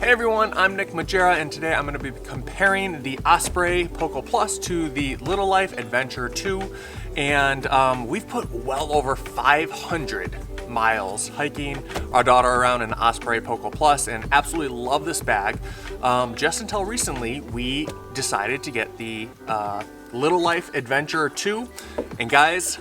Hey everyone, I'm Nick Magiera, and today I'm going to be comparing the Osprey Poco Plus to the LittleLife Adventurer 2, and we've put well over 500 miles hiking our daughter around in the Osprey Poco Plus, and absolutely love this bag. Just until recently, we decided to get the LittleLife Adventurer 2, and guys,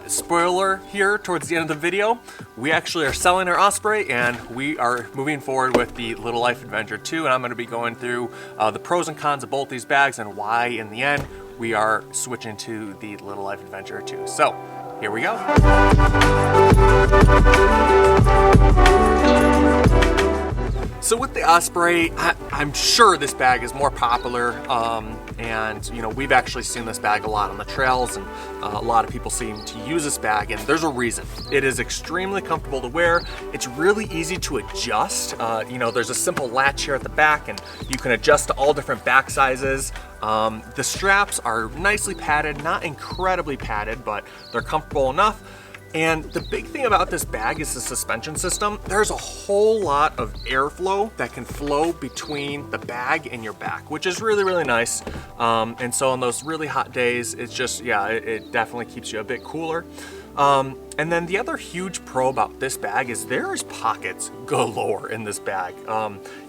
spoiler here towards the end of the video, we actually are selling our Osprey and we are moving forward with the LittleLife Adventurer 2, and I'm going to be going through the pros and cons of both these bags and why in the end we are switching to the LittleLife Adventurer 2. So here we go. So with the Osprey, I'm sure this bag is more popular, and you know, we've actually seen this bag a lot on the trails, and a lot of people seem to use this bag, and there's a reason. It is extremely comfortable to wear. It's really easy to adjust. You know, there's a simple latch here at the back, and you can adjust to all different back sizes. The straps are nicely padded, not incredibly padded, but they're comfortable enough. And the big thing about this bag is the suspension system. There's a whole lot of airflow that can flow between the bag and your back, which is really, really nice. And so on those really hot days, it's just, yeah, it definitely keeps you a bit cooler. And then the other huge pro about this bag is there's pockets galore in this bag.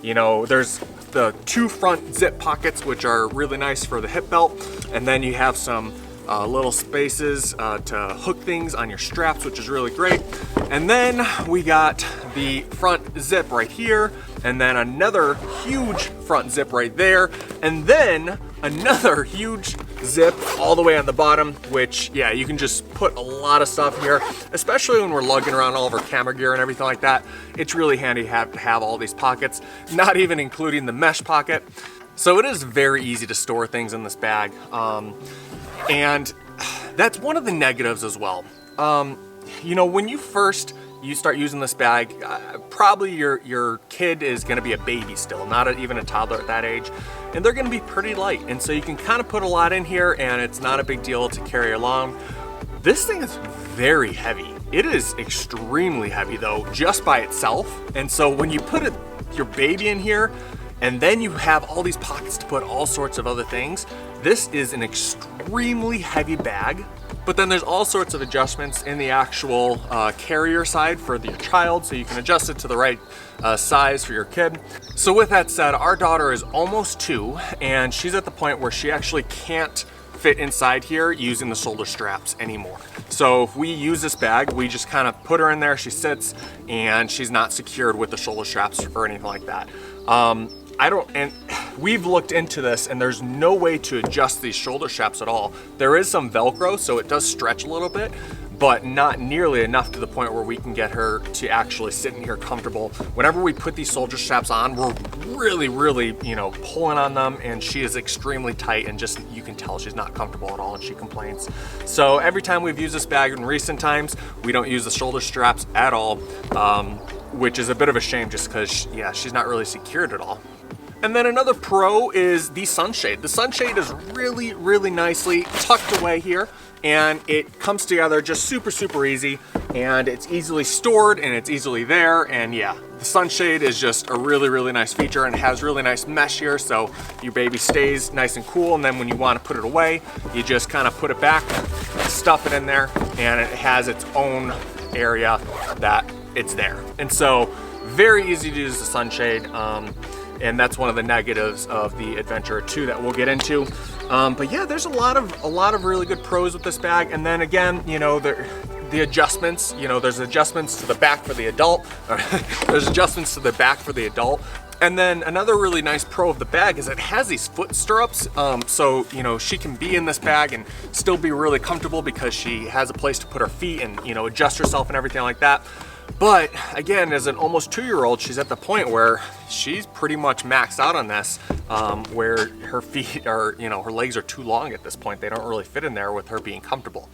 You know, there's the two front zip pockets, which are really nice for the hip belt. And then you have some little spaces to hook things on your straps, which is really great. And then we got the front zip right here, and then another huge front zip right there, and then another huge zip all the way on the bottom, which, yeah, you can just put a lot of stuff here, especially when we're lugging around all of our camera gear and everything like that. It's really handy to have all these pockets, not even including the mesh pocket. So it is very easy to store things in this bag. And that's one of the negatives as well. You know, when you start using this bag, probably your kid is going to be a baby still, not even a toddler at that age, and they're going to be pretty light, and so you can kind of put a lot in here and it's not a big deal to carry along. This thing is very heavy. It is extremely heavy though, just by itself, and so when you put your baby in here and then you have all these pockets to put all sorts of other things, this is an extremely heavy bag. But then there's all sorts of adjustments in the actual carrier side for your child, so you can adjust it to the right size for your kid. So with that said, our daughter is almost 2, and she's at the point where she actually can't fit inside here using the shoulder straps anymore. So if we use this bag, we just kind of put her in there, she sits, and she's not secured with the shoulder straps or anything like that. And we've looked into this, and there's no way to adjust these shoulder straps at all. There is some Velcro, so it does stretch a little bit, but not nearly enough to the point where we can get her to actually sit in here comfortable. Whenever we put these shoulder straps on, we're really, you know, pulling on them, and she is extremely tight, and just, you can tell she's not comfortable at all, and she complains. So every time we've used this bag in recent times, we don't use the shoulder straps at all, which is a bit of a shame just because, yeah, she's not really secured at all. And then another pro is the sunshade. The sunshade is really nicely tucked away here, and it comes together just super easy, and it's easily stored and it's easily there. And yeah, the sunshade is just a really nice feature, and it has really nice mesh here, so your baby stays nice and cool. And then when you want to put it away, you just kind of put it back, stuff it in there, and it has its own area that it's there. And so very easy to use the sunshade. And that's one of the negatives of the Adventurer 2 that we'll get into. But yeah, there's a lot of really good pros with this bag. And then again, you know, the adjustments, you know, there's adjustments to the back for the adult. There's adjustments to the back for the adult. And then another really nice pro of the bag is it has these foot stirrups. So, you know, she can be in this bag and still be really comfortable because she has a place to put her feet and, you know, adjust herself and everything like that. But again, as an almost 2-year-old, she's at the point where she's pretty much maxed out on this, where her feet are, you know, her legs are too long at this point. They don't really fit in there with her being comfortable.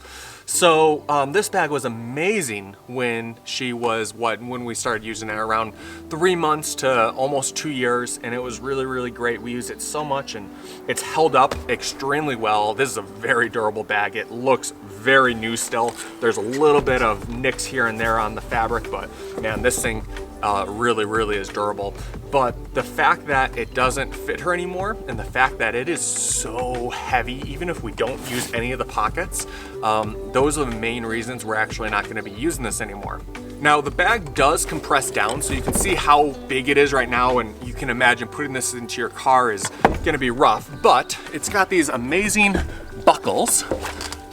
So this bag was amazing when she was, when we started using it, around 3 months to almost 2 years, and it was really great. We used it so much, and it's held up extremely well. This is a very durable bag. It looks very new still. There's a little bit of nicks here and there on the fabric, but man, this thing really is durable. But the fact that it doesn't fit her anymore, and the fact that it is so heavy, even if we don't use any of the pockets, those are the main reasons we're actually not gonna be using this anymore. Now the bag does compress down, so you can see how big it is right now, and you can imagine putting this into your car is gonna be rough, but it's got these amazing buckles,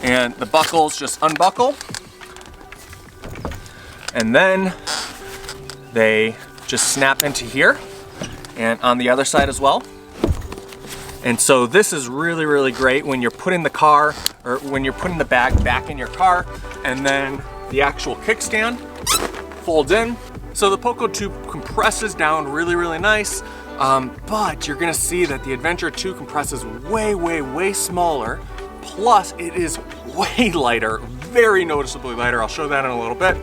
and the buckles just unbuckle, and then they just snap into here, and on the other side as well. And so this is really great when you're putting the car, or when you're putting the bag back in your car, and then the actual kickstand folds in. So the Poco 2 compresses down really nice, but you're gonna see that the Adventurer 2 compresses way smaller, plus it is way lighter, very noticeably lighter. I'll show that in a little bit.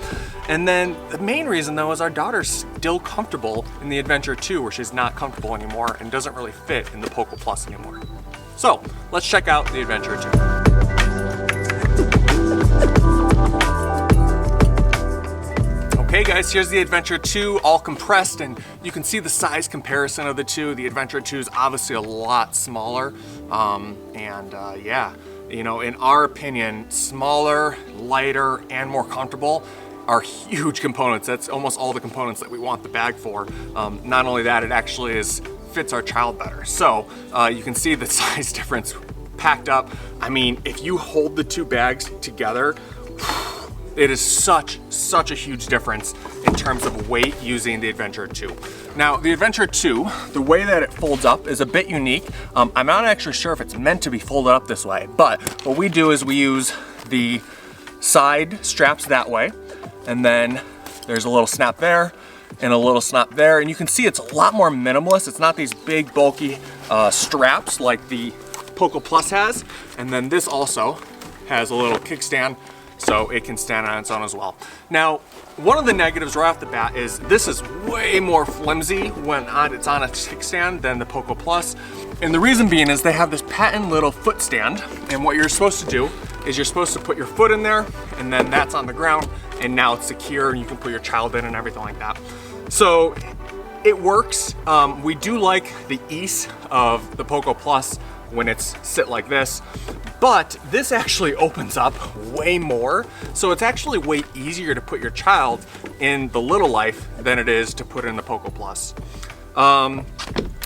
And then the main reason though is our daughter's still comfortable in the Adventurer 2, where she's not comfortable anymore and doesn't really fit in the Poco Plus anymore. So let's check out the Adventurer 2. Okay guys, here's the Adventurer 2 all compressed, and you can see the size comparison of the two. The Adventurer 2 is obviously a lot smaller, yeah, you know, in our opinion, smaller, lighter, and more comfortable are huge components. That's almost all the components that we want the bag for. Not only that, it actually fits our child better. So you can see the size difference packed up. I mean, if you hold the two bags together, it is such a huge difference in terms of weight using the Adventurer 2. Now, the Adventurer 2, the way that it folds up is a bit unique. I'm not actually sure if it's meant to be folded up this way, but what we do is we use the side straps that way, and then there's a little snap there and a little snap there, and you can see it's a lot more minimalist. It's not these big bulky straps like the Poco Plus has, and then this also has a little kickstand, so it can stand on its own as well. Now, one of the negatives right off the bat is this is way more flimsy when it's on a kickstand than the Poco Plus. And the reason being is they have this patent little foot stand, and what you're supposed to do is you're supposed to put your foot in there, and then that's on the ground, and now it's secure, and you can put your child in and everything like that. So it works. We do like the ease of the Poco Plus when it's sit like this, but this actually opens up way more. So it's actually way easier to put your child in the LittleLife than it is to put in the Poco Plus.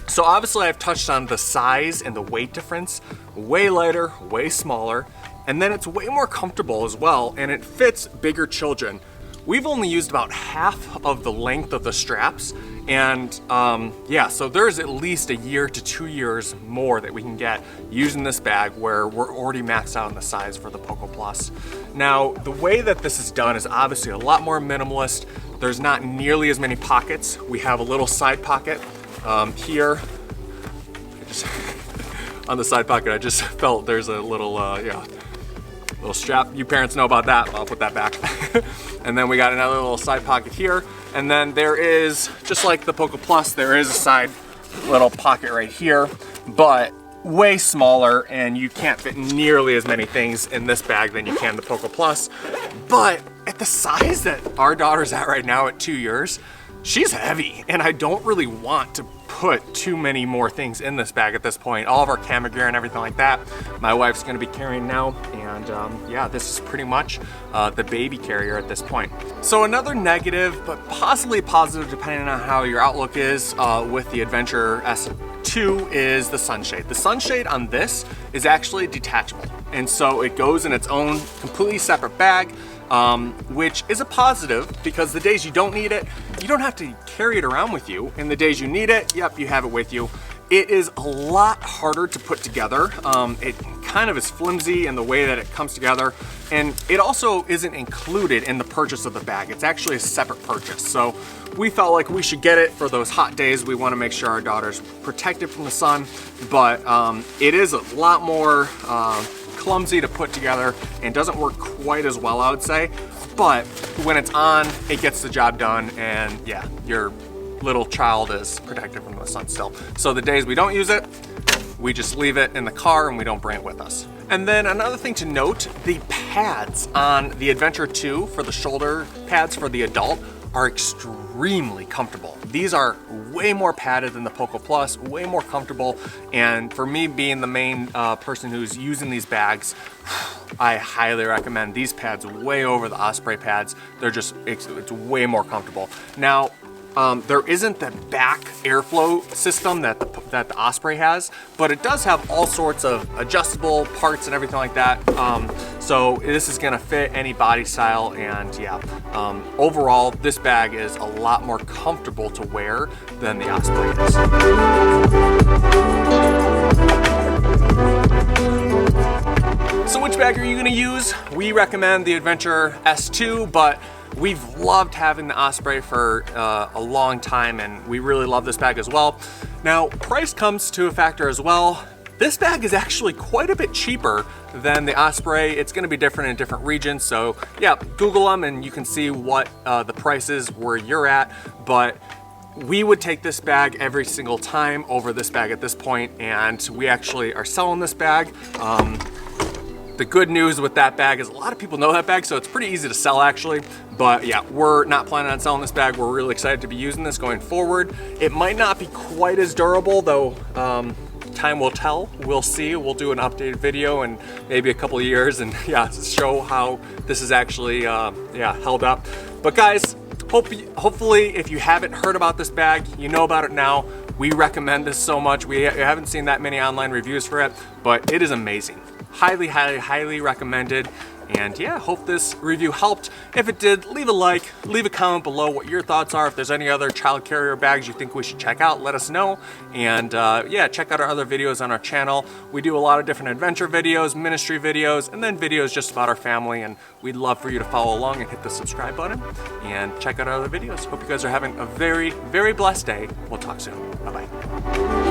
So obviously I've touched on the size and the weight difference, way lighter, way smaller, and then it's way more comfortable as well, and it fits bigger children. We've only used about half of the length of the straps, and yeah, so there's at least a year to 2 years more that we can get using this bag, where we're already maxed out on the size for the Poco Plus. Now, the way that this is done is obviously a lot more minimalist. There's not nearly as many pockets. We have a little side pocket here. On the side pocket, I just felt there's a little, little strap. You parents know about that. I'll put that back. And then we got another little side pocket here. And then there is, just like the Poco Plus, there is a side little pocket right here, but way smaller, and you can't fit nearly as many things in this bag than you can in the Poco Plus. But at the size that our daughter's at right now at 2 years, she's heavy, and I don't really want to put too many more things in this bag at this point. All of our camera gear and everything like that, my wife's gonna be carrying now, and yeah, this is pretty much the baby carrier at this point. So another negative, but possibly positive depending on how your outlook is with the Adventurer S2, is the sunshade. The sunshade on this is actually detachable, and so it goes in its own completely separate bag, which is a positive, because the days you don't need it, you don't have to carry it around with you. And the days you need it, yep, you have it with you. It is a lot harder to put together. It kind of is flimsy in the way that it comes together, and it also isn't included in the purchase of the bag. It's actually a separate purchase. So we felt like we should get it for those hot days. We want to make sure our daughter's protected from the sun, but it is a lot more clumsy to put together and doesn't work quite as well, I would say. But when it's on, it gets the job done, and yeah, your little child is protected from the sun still. So the days we don't use it, we just leave it in the car and we don't bring it with us. And then another thing to note, the pads on the Adventurer 2 for the shoulder pads for the adult are extremely extremely comfortable. These are way more padded than the Poco Plus, way more comfortable, and for me being the main person who's using these bags, I highly recommend these pads way over the Osprey pads. They're just, it's way more comfortable. Now, there isn't the back airflow system that the Osprey has, but it does have all sorts of adjustable parts and everything like that. So this is gonna fit any body style, and yeah, overall, this bag is a lot more comfortable to wear than the Osprey is. So which bag are you gonna use? We recommend the Adventurer S2, but we've loved having the Osprey for a long time, and we really love this bag as well. Now, price comes to a factor as well. This bag is actually quite a bit cheaper than the Osprey. It's gonna be different in different regions, so yeah, Google them and you can see what the price is where you're at, but we would take this bag every single time over this bag at this point, and we actually are selling this bag. The good news with that bag is a lot of people know that bag, so it's pretty easy to sell actually. But yeah, we're not planning on selling this bag. We're really excited to be using this going forward. It might not be quite as durable though. Time will tell. We'll see. We'll do an updated video in maybe a couple of years and yeah, show how this is actually held up. But guys, hopefully if you haven't heard about this bag, you know about it now. We recommend this so much. We haven't seen that many online reviews for it, but it is amazing. Highly, highly, highly recommended. And yeah, hope this review helped. If it did, leave a like, leave a comment below what your thoughts are. If there's any other child carrier bags you think we should check out, let us know. And yeah, check out our other videos on our channel. We do a lot of different adventure videos, ministry videos, and then videos just about our family. And we'd love for you to follow along and hit the subscribe button and check out our other videos. Hope you guys are having a very, very blessed day. We'll talk soon. Bye-bye.